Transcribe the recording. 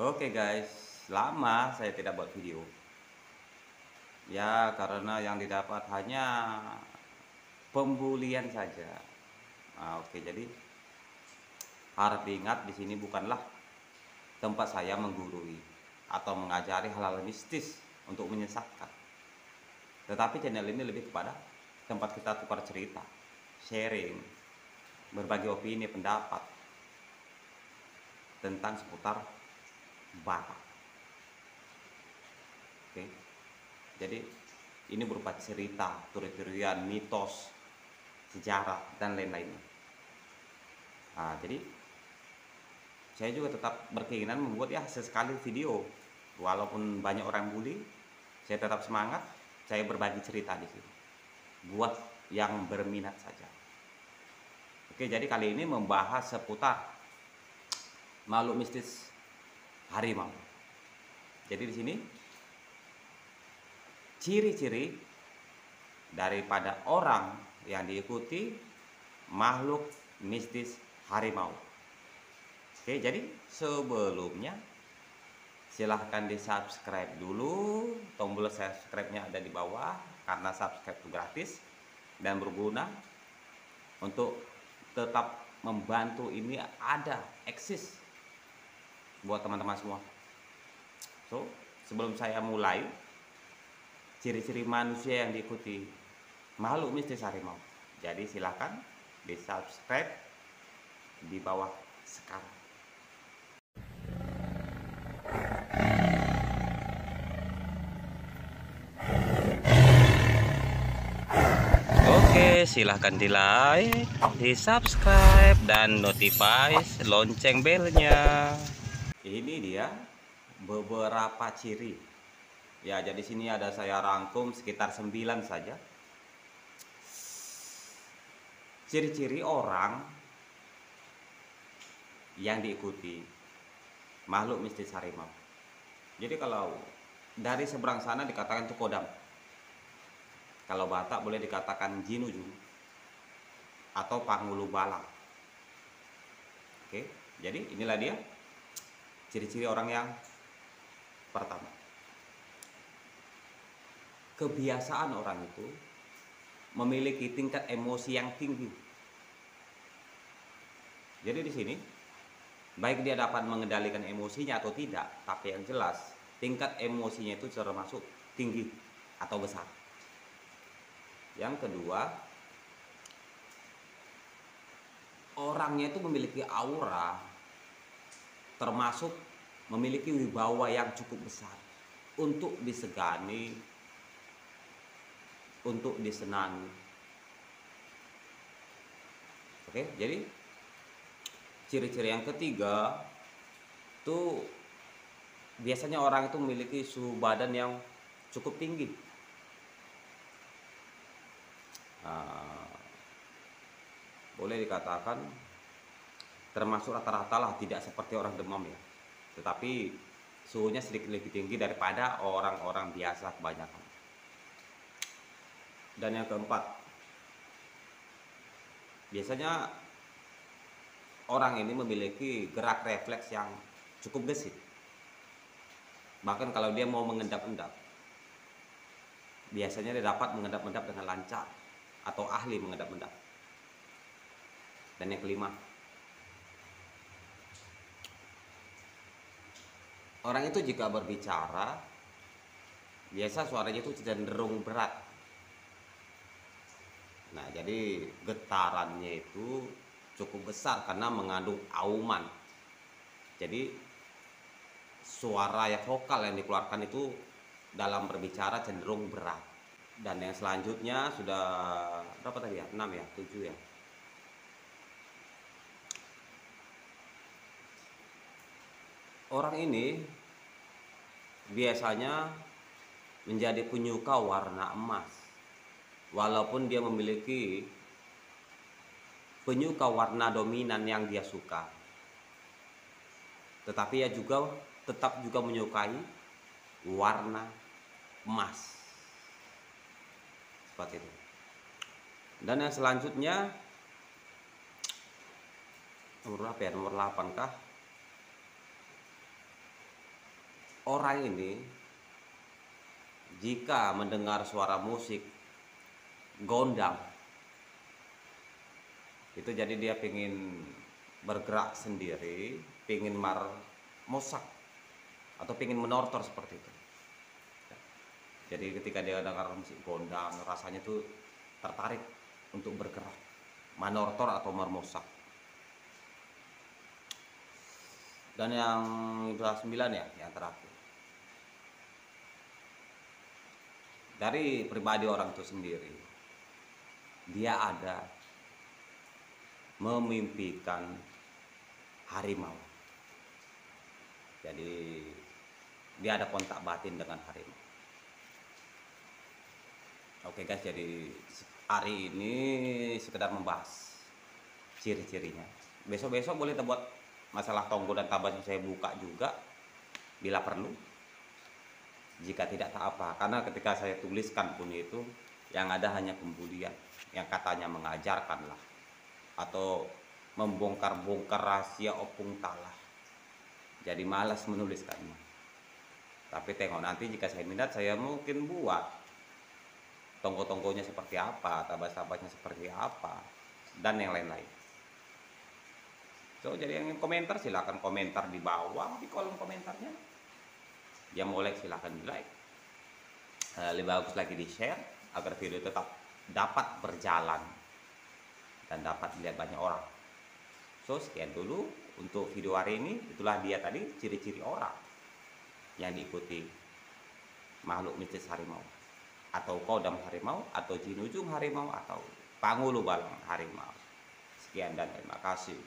Oke guys, lama saya tidak buat video. Ya, karena yang didapat hanya pembulian saja. Nah, oke, jadi harap diingat di sini bukanlah tempat saya menggurui atau mengajari hal-hal mistis untuk menyesatkan. Tetapi channel ini lebih kepada tempat kita tukar cerita, sharing, berbagi opini, pendapat tentang seputar Batak. Oke. Jadi ini berupa cerita, teori-teorian, mitos, sejarah dan lain-lainnya. Nah, jadi saya juga tetap berkeinginan membuat ya sesekali video, walaupun banyak orang bully, saya tetap semangat. Saya berbagi cerita di sini, buat yang berminat saja. Oke, jadi kali ini membahas seputar makhluk mistis harimau. Jadi di sini ciri-ciri daripada orang yang diikuti makhluk mistis harimau. Oke, jadi sebelumnya silahkan di subscribe dulu. Tombol subscribe-nya ada di bawah, karena subscribe itu gratis dan berguna untuk tetap membantu ini ada eksis buat teman-teman semua. So, sebelum saya mulai, ciri-ciri manusia yang diikuti makhluk mistis harimau. Jadi silahkan di subscribe di bawah sekarang. Oke, silahkan di like, di subscribe, dan notify lonceng belnya. Ini dia beberapa ciri. Ya, jadi sini ada saya rangkum sekitar 9 saja. Ciri-ciri orang yang diikuti makhluk mistis harimau. Jadi kalau dari seberang sana dikatakan itu kodam. Kalau Batak boleh dikatakan jinuju atau pangulu balang. Oke, jadi inilah dia ciri-ciri orang yang pertama. Kebiasaan orang itu memiliki tingkat emosi yang tinggi. Jadi di sini baik dia dapat mengendalikan emosinya atau tidak, tapi yang jelas tingkat emosinya itu termasuk tinggi atau besar. Yang kedua, orangnya itu memiliki aura, termasuk memiliki wibawa yang cukup besar untuk disegani, untuk disenangi. Oke, jadi ciri-ciri yang ketiga tuh biasanya orang itu memiliki suhu badan yang cukup tinggi. Boleh dikatakan termasuk rata-rata lah, tidak seperti orang demam ya, tetapi suhunya sedikit lebih tinggi daripada orang-orang biasa kebanyakan. Dan yang keempat, biasanya orang ini memiliki gerak refleks yang cukup gesit. Bahkan kalau dia mau mengendap-endap, biasanya dia dapat mengendap-endap dengan lancar atau ahli mengendap-endap. Dan yang kelima, orang itu jika berbicara, biasa suaranya itu cenderung berat. Nah, jadi getarannya itu cukup besar karena mengandung auman. Jadi suara yang vokal yang dikeluarkan itu dalam berbicara cenderung berat. Dan yang selanjutnya sudah berapa tadi ya? 6 ya? 7 ya? Orang ini biasanya menjadi penyuka warna emas. Walaupun dia memiliki penyuka warna dominan yang dia suka, tetapi ia juga tetap juga menyukai warna emas. Seperti itu. Dan yang selanjutnya nomor berapa ya? Nomor 8 kah? orang ini jika mendengar suara musik gondang, itu jadi dia pingin bergerak sendiri, pingin mosak atau pingin menortor seperti itu. Jadi ketika dia dengar musik gondang, rasanya tuh tertarik untuk bergerak, manortor atau mermosak. Dan yang ke-9 ya, yang terakhir. Dari pribadi orang itu sendiri, dia ada memimpikan harimau. Jadi dia ada kontak batin dengan harimau. Oke guys, jadi hari ini sekedar membahas ciri-cirinya. Besok-besok boleh kita buat masalah tonggo dan tabas yang saya buka juga bila perlu. Jika tidak tak apa, karena ketika saya tuliskan pun itu yang ada hanya pembulian, yang katanya mengajarkan lah, atau membongkar-bongkar rahasia opung talah. Jadi malas menuliskannya. Tapi tengok nanti jika saya minat, saya mungkin buat tonggo-tonggonya seperti apa, tabas-tabasnya seperti apa, dan yang lain-lain. So, jadi yang komentar silahkan komentar di bawah di kolom komentarnya. Yang mau like silahkan di like. Lebih bagus lagi di share agar video tetap dapat berjalan dan dapat dilihat banyak orang. So, sekian dulu untuk video hari ini. Itulah dia tadi ciri-ciri orang yang diikuti makhluk mistis harimau, atau kodam harimau, atau jin ujung harimau, atau pangulu balang harimau. Sekian dan terima kasih.